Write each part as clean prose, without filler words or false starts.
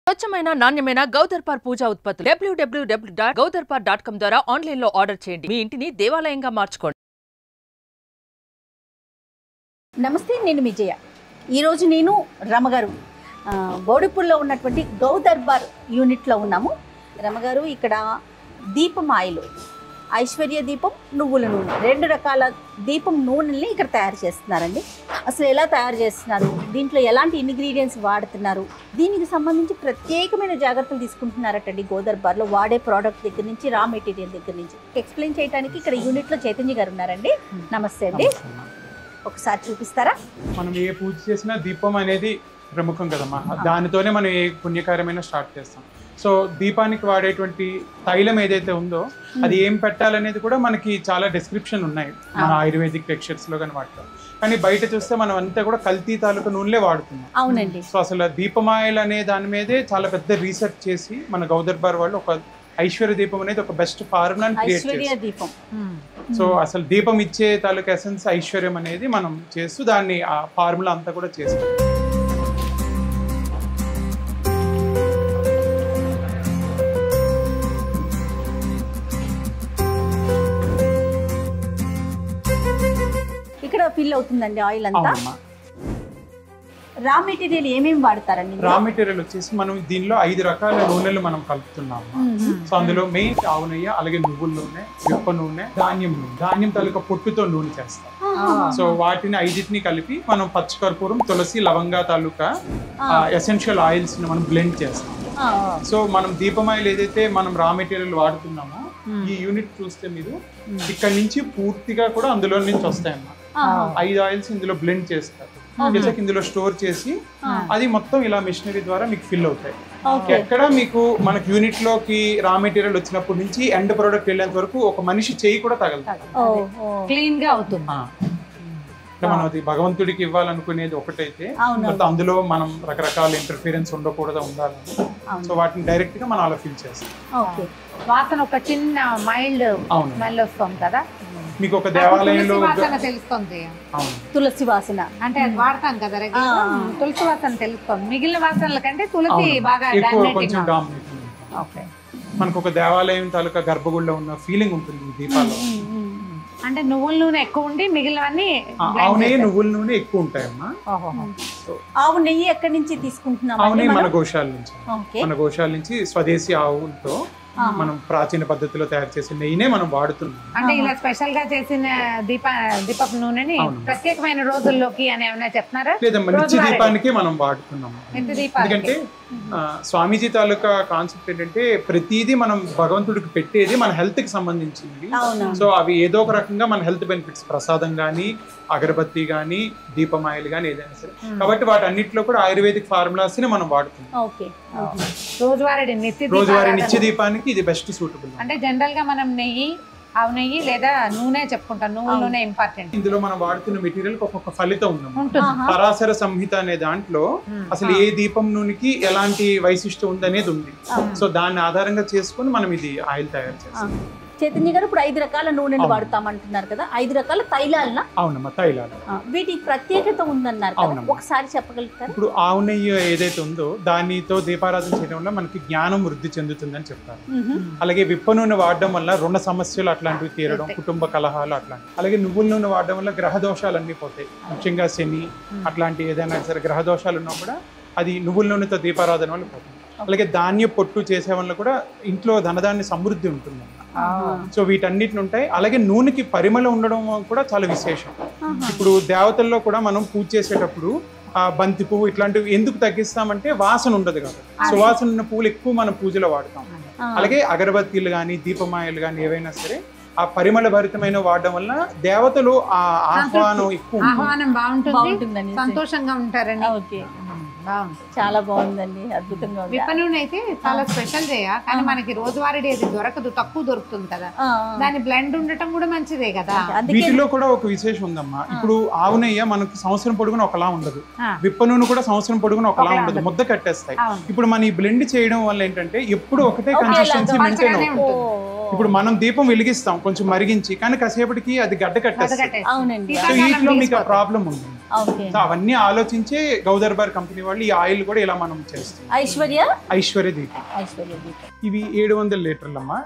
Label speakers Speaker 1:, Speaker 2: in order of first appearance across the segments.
Speaker 1: స్వచ్ఛమైన నాణ్యమైన గౌదర్పార్ పూజా ఉత్పత్తులు www.gaudarpar.com ద్వారా ఆన్లైన్ లో ఆర్డర్ చేయండి. మీ ఇంటిని దేవాలయంగా మార్చుకోండి.
Speaker 2: నమస్తే, నేను విజయ. ఈరోజు నేను రమగారు బోడిపూర్లో ఉన్నటువంటి గౌదర్బార్ యూనిట్లో ఉన్నాము. రమగారు ఇక్కడ దీపం ఆయిల్, ఐశ్వర్య దీపం, నువ్వుల నూనె, 2 రకాల దీపం నూనెల్ని ఇక్కడ తయారు చేస్తున్నారండి. అసలు ఎలా తయారు చేస్తున్నారు, దీంట్లో ఎలాంటి ఇంగ్రీడియంట్స్ వాడుతున్నారు, దీనికి సంబంధించి ప్రత్యేకమైన జాగ్రత్తలు తీసుకుంటున్నారటండి. గౌదర్బార్లో వాడే ప్రోడక్ట్ దగ్గర నుంచి రా మెటీరియల్ దగ్గర నుంచి ఎక్స్ప్లెయిన్ చేయడానికి ఇక్కడ యూనిట్లో చైతన్య గారు ఉన్నారండి. నమస్తే అండి, ఒకసారి చూపిస్తారా?
Speaker 3: మనం ఏ పూజ చేసినా దీపం అనేది ప్రముఖం కదమ్మా, దానితోనే మనం ఏ పుణ్యకార్యమైనా స్టార్ట్ చేస్తాం. సో దీపానికి వాడేటువంటి తైలం ఏదైతే ఉందో అది ఏం పెట్టాలనేది కూడా మనకి చాలా డిస్క్రిప్షన్ ఉన్నాయి మన ఆయుర్వేదిక్ టెక్స్చర్స్లో కానీ వాడతాం. కానీ బయట చూస్తే మనం అంతా కూడా కల్తీ తాలూకా నూనెలే వాడుతున్నాం.
Speaker 2: అవునండి.
Speaker 3: సో అసలు దీపమాయిల్ అనే దాని మీదే చాలా పెద్ద రీసెర్చ్ చేసి మన గౌదర్బార్ వాళ్ళు ఒక ఐశ్వర్య దీపం అనేది ఒక బెస్ట్ ఫార్ములాని క్రియేట్ చేశారు. సో అసలు దీపం ఇచ్చే తాలూకా ఎసెన్స్ ఐశ్వర్యం అనేది మనం చేస్తూ దాన్ని ఆ ఫార్ములా అంతా కూడా చేస్తాం.
Speaker 2: ఇక్కడ ఫిల్ అవుతుందండి ఆయిల్ అంతా. రా మెటీరియల్ ఏమేమి వాడతారండి?
Speaker 3: రా మెటీరియల్ వచ్చేసి మనం దీనిలో 5 రకాల నూనెలు మనం కలుపుతున్నాము. సో అందులో మెయిన్ ఆవు నెయ్యి, అలాగే నువ్వుల నూనె, విప్ప నూనె, ధాన్యం నూనె, ధాన్యం తాలూకా పొట్టుతో నూనె చేస్తాం. సో వాటిని 5టిని కలిపి మనం పచ్చకర్పూరం, తులసి, లవంగా తాలూకా ఎసెన్షియల్ ఆయిల్స్ ని మనం బ్లెండ్ చేస్తాం. సో మనం దీపమాయిల్ ఏదైతే మనం రా మెటీరియల్ వాడుతున్నామో ఈ యూనిట్ చూస్తే మీరు ఇక్కడ నుంచి పూర్తిగా కూడా అందులో నుంచి వస్తాయన్నమాట. 5 ఆయిల్స్ ఇందులో బ్లెండ్ చేస్తారు, ఇందులో స్టోర్ చేసి అది మొత్తం ఇలా మిషనరీ ద్వారా మీకు ఫిల్ అవుతాయి. ఎక్కడ మీకు మనకి యూనిట్ లోకి రా మెటీరియల్ వచ్చినప్పటి నుంచి ఎండ్ ప్రోడక్ట్ వెళ్ళేంత వరకు ఒక మనిషి చేయి కూడా తగలుతుంది,
Speaker 4: క్లీన్ గా అవుతుంది.
Speaker 3: మనం అది భగవంతుడికి ఇవ్వాలనుకునేది ఒకటైతే అందులో మనం రకరకాల ఇంటర్ఫీరెన్స్ ఉండకూడదు, ఉండాలని. సో వాటిని డైరెక్ట్ గా మనం అలా ఫిల్ చేస్తాం.
Speaker 4: వాసన ఒక చిన్న మైల్డ్ స్మెల్ వస్తుంది కదా
Speaker 3: మీకు ఒక దేవాలయంలో
Speaker 4: తెలుస్తుంది.
Speaker 2: తులసి వాసన
Speaker 4: అంటే అది వాడతాం కదా, తులసి వాసన తెలుస్తుంది. మిగిలిన వాసనల కంటే తులసి బాగా
Speaker 3: కొంచెం మనకు ఒక దేవాలయం తాలూకా గర్భగుడిలో ఉన్న ఫీలింగ్ ఉంటుంది దీపాల్లో.
Speaker 4: అంటే నువ్వుల నూనె ఎక్కువ ఉండి మిగిలినవన్నీ
Speaker 3: ఆవు నెయ్యి, నువ్వుల నూనె ఎక్కువ ఉంటాయమ్మా.
Speaker 2: ఆవు నెయ్యి ఎక్కడి నుంచి తీసుకుంటున్నాం?
Speaker 3: ఆవు నెయ్యి మన గోశాల నుంచి, మన గోశాల నుంచి స్వదేశీ ఆవులతో మనం ప్రాచీన పద్ధతిలో తయారు చేసిన నెయ్యినే మనం వాడుతున్నాం.
Speaker 4: అంటే ఇలా స్పెషల్ గా చేసిన దీపపు నూనెని ప్రత్యేకమైన రోజుల్లోకి అని ఏమైనా చెప్తున్నారా?
Speaker 3: లేదమ్మా, నిత్య దీపానికి మనం వాడుతున్నాము. ఎందుకంటే స్వామీజీ తాలూకా కాన్సెప్ట్ ఏంటంటే ప్రతిదీ మనం భగవంతుడికి పెట్టేది మన హెల్త్ కి సంబంధించింది. సో అవి ఏదో ఒక రకంగా మన హెల్త్ బెనిఫిట్స్, ప్రసాదం గానీ, అగరబత్తి గానీ, దీపమాయిల్ గానీ ఏదైనా సరే. కాబట్టి వాటన్నిటిలో కూడా ఆయుర్వేదిక్ ఫార్ములాస్ ని మనం వాడుతున్నాం.
Speaker 4: రోజువారీ
Speaker 3: నిత్య దీపానికి ఇది బెస్ట్ సూటబుల్.
Speaker 4: అంటే జనరల్ గా మనం నెయ్యి, ఆవు నెయ్యి లేదా నూనె చెప్పుకుంటాం. నువ్వుల నూనె ఇంపార్టెంట్.
Speaker 3: ఇందులో మనం వాడుతున్న మెటీరియల్ ఒక్కొక్క ఫలితం ఉంది. పరాశర సంహిత అనే దాంట్లో అసలు ఏ దీపం నూనెకి ఎలాంటి వైశిష్టం ఉంది అనేది ఉంది. సో దాన్ని ఆధారంగా చేసుకుని మనం ఇది ఆయిల్ తయారు చేస్తాం.
Speaker 2: చైతన్య గారు, ఇప్పుడు 5 రకాల నూనెలు వాడతామంటున్నారు కదా, 5 రకాల తైలాలనా?
Speaker 3: అవునమ్మా, తైలాలు.
Speaker 2: వీటికి ప్రత్యేకత ఉందన్నారు కదా, ఒకసారి చెప్పగలుగుతారు?
Speaker 3: ఇప్పుడు ఆవు నెయ్యి ఏదైతే ఉందో దానితో దీపారాధన చేయడం వల్ల మనకి జ్ఞానం వృద్ధి చెందుతుందని చెప్తారు. అలాగే విప్ప నూనె వాడడం వల్ల రుణ సమస్యలు అట్లాంటివి తీరడం, కుటుంబ కలహాలు అట్లాంటివి. అలాగే నువ్వుల నూనె వాడడం వల్ల గ్రహ దోషాలు అన్నీ పోతాయి. ముఖ్యంగా శని అట్లాంటి ఏదైనా సరే గ్రహ దోషాలు ఉన్నా కూడా అది నువ్వుల నూనెతో దీపారాధన వల్ల పోతుంది. అలాగే ధాన్య పొట్టు చేసే వల్ల కూడా ఇంట్లో ధనధాన్య సమృద్ధి ఉంటుంది. సో వీటన్నిటిని ఉంటాయి. అలాగే నూనెకి పరిమళం ఉండడం కూడా చాలా విశేషం. ఇప్పుడు దేవతల్లో కూడా మనం పూజ చేసేటప్పుడు ఆ బంతి పువ్వు ఇట్లాంటివి ఎందుకు తగ్గిస్తామంటే వాసన ఉండదు కాబట్టి. సువాసన ఉన్న పువ్వులు ఎక్కువ మనం పూజలో వాడతాం. అలాగే అగరబత్తీలు కానీ, దీపమాయలు కానీ ఏవైనా సరే ఆ పరిమళ భరితమైన వాడడం వల్ల దేవతలు ఆ ఆహ్వానం ఎక్కువ,
Speaker 4: ఆహ్వానం బాగుంటుంది, సంతోషంగా ఉంటారని.
Speaker 2: చాలా బాగుందండి, అద్భుతంగా.
Speaker 4: విప్ప నూనె అయితే చాలా స్పెషల్ కానీ మనకి రోజువారీ అది దొరకదు, తక్కువ దొరుకుతుంది కదా. దాని బ్లెండ్ ఉండటం కూడా మంచిదే కదా.
Speaker 3: వీటిలో కూడా ఒక విశేషం ఉందమ్మా. ఇప్పుడు ఆవు నెయ్యి మనకి సంవత్సరం పొడుగున ఒకలా ఉండదు, విప్ప నూనె కూడా సంవత్సరం పొడుగున ఒకలా ఉండదు, ముద్ద కట్టేస్తాయి. ఇప్పుడు మన ఈ బ్లెండ్ చేయడం వల్ల ఏంటంటే ఎప్పుడు ఒకటే కన్సిస్టెన్సీ మెయింటైన్ అవుతుంది. ఇప్పుడు మనం దీపం వెలిగిస్తాం కొంచెం మరిగించి, కానీ కాసేపటికి అది గడ్డ కట్టేస్తుంది. వీటిలో మీకు ప్రాబ్లం ఉంది. సో అవన్నీ ఆలోచించే గౌదర్బార్ కంపెనీ వాళ్ళు ఈ ఆయిల్ కూడా ఇలా మనం చేస్తాం. ఐశ్వర్య దీపం ఇవి 700 లీటర్లమ్మా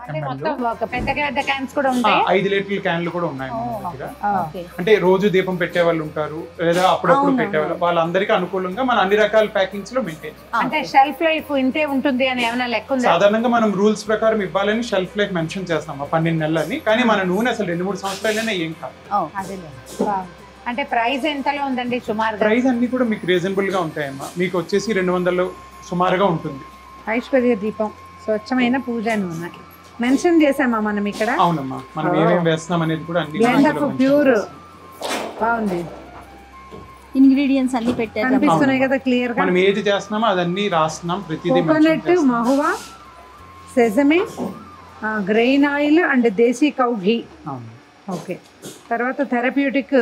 Speaker 4: పెద్ద క్యాన్స్ కూడా ఉంటాయి,
Speaker 3: 5 లీటర్ల క్యాన్లు కూడా ఉన్నాయి మన దగ్గర. అంటే రోజు దీపం పెట్టే వాళ్ళు ఉంటారు లేదా అప్పుడప్పుడు పెట్టేవాళ్ళు, వాళ్ళందరికీ అనుకూలంగా మన అన్ని రకాల ప్యాకింగ్స్ లో మెయింటైన్.
Speaker 4: అంటే షెల్ఫ్ లైఫ్ ఇంతే ఉంటుంది అని ఏమైనా లెక్క ఉందా?
Speaker 3: సాధారణంగా మనం రూల్స్ ప్రకారం ఇవ్వాలని షెల్ఫ్ లైఫ్ మెన్షన్ చేస్తాం 12 నెలలని, కానీ మన నూనె అసలు 2-3 సంవత్సరాలైనా ఏం కాదు.
Speaker 4: అంటే ప్రైస్ ఎంతలో ఉందండి సుమారు?
Speaker 3: ప్రైస్ అన్ని కూడా మీకు రీజనబుల్ గా ఉంటాయమ్మా, మీకు వచ్చేసి 200 సుమారుగా ఉంటుంది.
Speaker 4: ఐశ్వర్య దీపం స్వచ్ఛమైన పూజ నూనె మెన్షన్ చేసామా మనం ఇక్కడ?
Speaker 3: అవునమ్మా, మనం ఏమేమి వేస్తున్నాం అనేది కూడా అన్ని
Speaker 4: ప్యూర్ బాగుంది,
Speaker 2: ఇంగ్రీడియంట్స్ అన్ని పెట్టారు
Speaker 4: కనిపిస్తున్నాయి కదా క్లియర్ గా.
Speaker 3: మనం ఏది చేస్తున్నామో అదన్నీ రాస్తున్నాం, ప్రతిదీ
Speaker 4: coconut, mahua, sesame, grain oil and desi cow ghee. Okay, తర్వాత therapeutic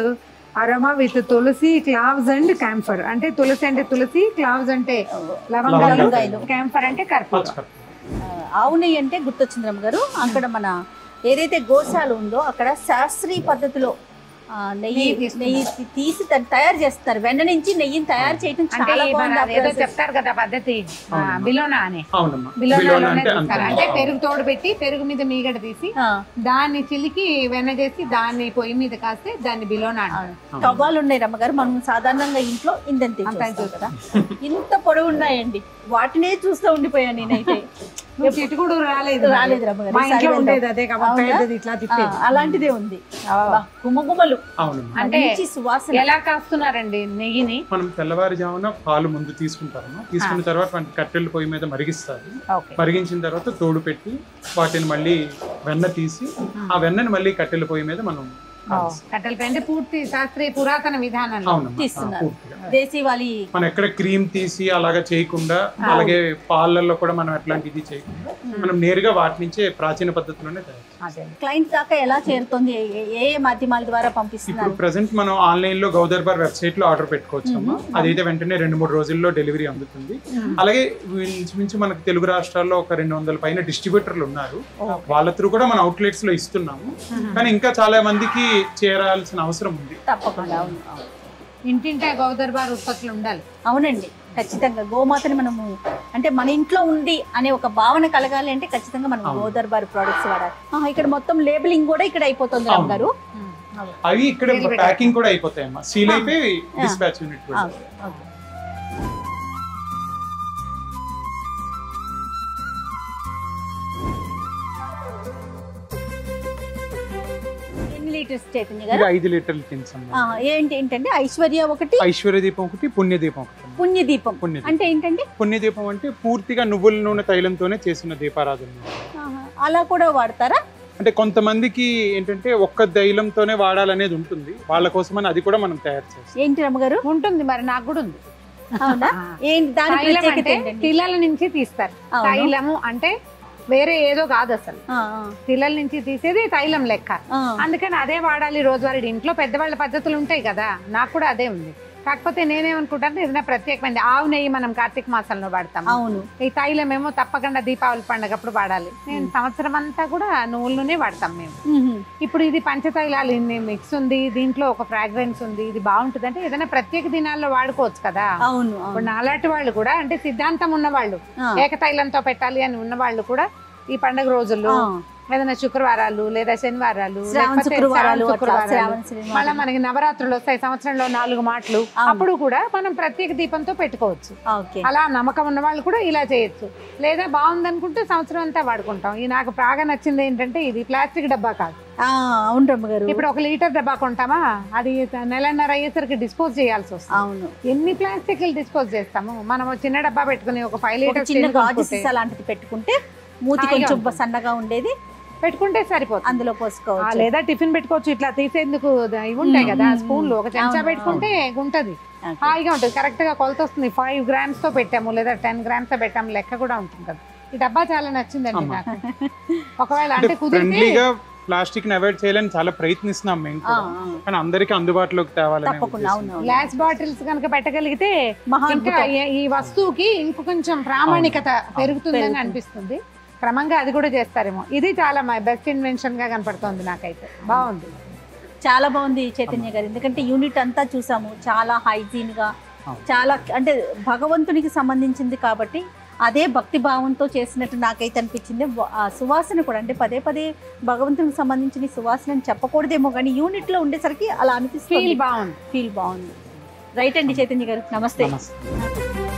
Speaker 4: aroma with tulsi, cloves and camphor. అంటే తులసి అంటే తులసి, క్లావ్స్ అంటే లవంగాలు, క్యాంఫర్ అంటే కర్పూరం.
Speaker 2: ఆవు నెయ్యి అంటే గుర్తొచ్చింది రమ్మ గారు, అక్కడ మన ఏదైతే గోశాల ఉందో అక్కడ శాస్త్రీయ పద్ధతిలో నెయ్యి తీసి తయారు చేస్తారు. వెన్న నుంచి నెయ్యిని తయారు చేయడం చాలా బాగుంది.
Speaker 4: చెప్తారు కదా పద్ధతి, బిలోనా అని. బిలోనాలోనే చూస్తారు. అంటే పెరుగు తోడు పెట్టి పెరుగు మీద మీగడ తీసి దాన్ని చిలికి వెన్న చేసి దాన్ని పొయ్యి మీద కాస్తే దాన్ని బిలోనా అంటారు.
Speaker 2: టవాలు ఉన్నాయి రమ్మగారు, మనం సాధారణంగా ఇంట్లో ఇంత కదా, ఇంత పొడవు ఉన్నాయండి, వాటినే చూస్తూ ఉండిపోయాను నేనైతే.
Speaker 4: చిటుకుడు రాలేదు
Speaker 2: అలాంటిదే ఉంది, గుమ్మగుమ్మలు.
Speaker 4: అంటే సువాసన. ఎలా కాస్తున్నారండి నెయ్యిని?
Speaker 3: మనం తెల్లవారుజామున పాలు ముందు తీసుకుంటాము, తీసుకున్న తర్వాత కట్టెల పొయ్యి మీద మరిగిస్తారు, మరిగించిన తర్వాత తోడు పెట్టి వాటిని మళ్ళీ వెన్న తీసి ఆ వెన్నని మళ్ళీ కట్టెల పొయ్యి మీద మనం
Speaker 4: కట్టెల పొయ్యి అంటే పూర్తి శాస్త్రీయ పురాతన విధానంలో
Speaker 2: తీస్తున్నారు.
Speaker 3: మనం ఎక్కడ క్రీమ్ తీసి అలాగా చేయకుండా, అలాగే పాలల్లో కూడా మనం ఎట్లాంటిది చేయకుండా మనం నేరుగా వాటి నుంచే ప్రాచీన పద్ధతిలోనే తయారు.
Speaker 2: క్లయింట్ దాకా ఎలా చేరుతుంది, ఏ మాధ్యమాల ద్వారా పంపిస్తున్నారు?
Speaker 3: ఇప్పుడు ప్రెసెంట్ మనం ఆన్లైన్ లో గౌదర్బార్ వెబ్సైట్ లో ఆర్డర్ పెట్టుకోవచ్చు, అదైతే వెంటనే 2-3 రోజుల్లో డెలివరీ అందుతుంది. అలాగే నుంచి మనకు తెలుగు రాష్ట్రాల్లో ఒక 200 పైన డిస్ట్రిబ్యూటర్లు ఉన్నారు, వాళ్ళ త్రూ కూడా మన అవుట్లెట్స్ లో ఇస్తున్నాము. కానీ ఇంకా చాలా మందికి చేరాల్సిన అవసరం ఉంది.
Speaker 2: తప్పకుండా
Speaker 4: ఇంటింటే గౌదర్బార్ ఉత్పత్తులు ఉండాలి.
Speaker 2: అవునండి, ఖచ్చితంగా గోమాతని మనము అంటే మన ఇంట్లో ఉంది అనే ఒక భావన కలగాలి అంటే ఖచ్చితంగా మనం గౌదర్బార్ ప్రొడక్ట్స్ వాడాలి. ఇక్కడ మొత్తం లేబులింగ్ కూడా ఇక్కడ అయిపోతుంది రామ్ గారు,
Speaker 3: అవి ఇక్కడ ప్యాకింగ్ కూడా అయిపోతాయమ్మా, సీల్ అయిపోయి డిస్పాచ్ యూనిట్ కూడా.
Speaker 2: లీటర్స్
Speaker 3: 5 లీటర్ల టిన్స్
Speaker 2: ఏంటంటే ఐశ్వర్య ఒకటి,
Speaker 3: ఐశ్వర్య దీపం ఒకటి, పుణ్యదీపం ఒకటి.
Speaker 2: పుణ్యదీపం అంటే ఏంటంటే?
Speaker 3: పుణ్యదీపం అంటే పూర్తిగా నువ్వుల నూనె తైలంతోనే చేసిన దీపారాధన.
Speaker 2: అలా కూడా వాడతారా?
Speaker 3: అంటే కొంతమందికి ఏంటంటే ఒక్క తైలంతోనే వాడాలనేది ఉంటుంది, వాళ్ళ కోసమని అది కూడా మనం తయారు చేస్తాం.
Speaker 2: ఏంటి రమ్మగారు?
Speaker 4: ఉంటుంది, మరి నాకు కూడా ఉంది.
Speaker 2: తిలల
Speaker 4: నుంచి తీస్తారు. తైలము అంటే వేరే ఏదో కాదు, అసలు తిలల నుంచి తీసేది తైలం లెక్క. అందుకని అదే వాడాలి రోజువారీ. ఇంట్లో పెద్దవాళ్ళ పద్ధతులు ఉంటాయి కదా, నాకు కూడా అదే ఉంది. కాకపోతే నేనేమనుకుంటాను, ఏదైనా ప్రత్యేకమైనది ఆవు నెయ్యి మనం కార్తీక మాసంలో వాడతాం.
Speaker 2: అవును,
Speaker 4: ఈ తైలం ఏమో తప్పకుండా దీపావళి పండగప్పుడు వాడాలి. నేను సంవత్సరం అంతా కూడా నువ్వుల నూనె వాడతాం మేము. ఇప్పుడు ఇది పంచతైలాలు ఇన్ని మిక్స్ ఉంది, దీంట్లో ఒక ఫ్రాగ్రెన్స్ ఉంది, ఇది బాగుంటుంది అంటే ఏదైనా ప్రత్యేక దినాల్లో వాడుకోవచ్చు కదా.
Speaker 2: అవును,
Speaker 4: ఇప్పుడు నాలాంటి వాళ్ళు కూడా, అంటే సిద్ధాంతం ఉన్నవాళ్ళు, ఏకతైలంతో పెట్టాలి అని ఉన్నవాళ్ళు కూడా ఈ పండుగ రోజుల్లో ఏదైనా శుక్రవారాలు లేదా శనివారాలు, మళ్ళీ మనకి నవరాత్రులు వస్తాయి సంవత్సరంలో 4 మాటలు, అప్పుడు కూడా మనం ప్రత్యేక దీపంతో పెట్టుకోవచ్చు. అలా నమ్మకం ఉన్న వాళ్ళు కూడా ఇలా చేయొచ్చు. లేదా బాగుంది అనుకుంటే సంవత్సరం అంతా వాడుకుంటాం. ఈ నాకు బాగా నచ్చింది ఏంటంటే ఇది ప్లాస్టిక్ డబ్బా కాదు. ఇప్పుడు 1 లీటర్ డబ్బా కొంటామా, అది నెలన్నర అయ్యేసరికి డిస్పోజ్ చేయాల్సి వస్తుంది.
Speaker 2: అవును,
Speaker 4: ఎన్ని ప్లాస్టిక్ డిస్పోజ్ చేస్తాము. మనం చిన్న డబ్బా పెట్టుకుని ఒక 5 లీటర్
Speaker 2: అలాంటిది పెట్టుకుంటే మూతి కొంచెం సన్నగా ఉండేది
Speaker 4: పెట్టుకుంటే సరిపోతుంది,
Speaker 2: అందులో పోసుకోవచ్చు.
Speaker 4: లేదా టిఫిన్ పెట్టుకోవచ్చు. ఇట్లా తీసేందుకు ఇవి ఉంటాయి కదా స్పూన్లు, ఒక చెంచా పెట్టుకుంటే ఉంటది, హాయిగా ఉంటుంది. కరెక్ట్ గా కొలత వస్తుంది. 5 గ్రామ్స్ తో పెట్టాము లేదా 10 గ్రామ్స్ తో పెట్టాము, లెక్క కూడా ఉంటుంది కదా. ఈ డబ్బా చాలా నచ్చిందండి నాకు. ఒకవేళ అంటే కుదిరితే
Speaker 3: ప్లాస్టిక్ ని అవాయిడ్ చేయాలని చాలా ప్రయత్నిస్తున్నాం మేము, కానీ అందరికి అందుబాటులోకి తేవాలని.
Speaker 4: గ్లాస్ బాటిల్స్ కనుక పెట్టగలిగితే ఇంకా ఈ వస్తువుకి ఇంకొక కొంచెం ప్రామాణికత పెరుగుతుందని అనిపిస్తుంది. క్రమంగా అది కూడా చేస్తారేమో. ఇది చాలా బెస్ట్ ఇన్వెన్షన్ గా కనపడుతుంది నాకైతే, బాగుంది.
Speaker 2: చాలా బాగుంది చైతన్య గారు, ఎందుకంటే యూనిట్ అంతా చూసాము, చాలా హైజీన్గా, చాలా అంటే భగవంతునికి సంబంధించింది కాబట్టి అదే భక్తి భావంతో చేసినట్టు నాకైతే అనిపించింది. ఆ సువాసన కూడా అంటే పదే పదే భగవంతునికి సంబంధించిన సువాసన అని చెప్పకూడదేమో కానీ యూనిట్లో ఉండేసరికి అలా అనిపిస్తుంది.
Speaker 4: ఫీల్ బాగుంది.
Speaker 2: రైట్ అండి చైతన్య గారు, నమస్తే.
Speaker 3: నమస్తే.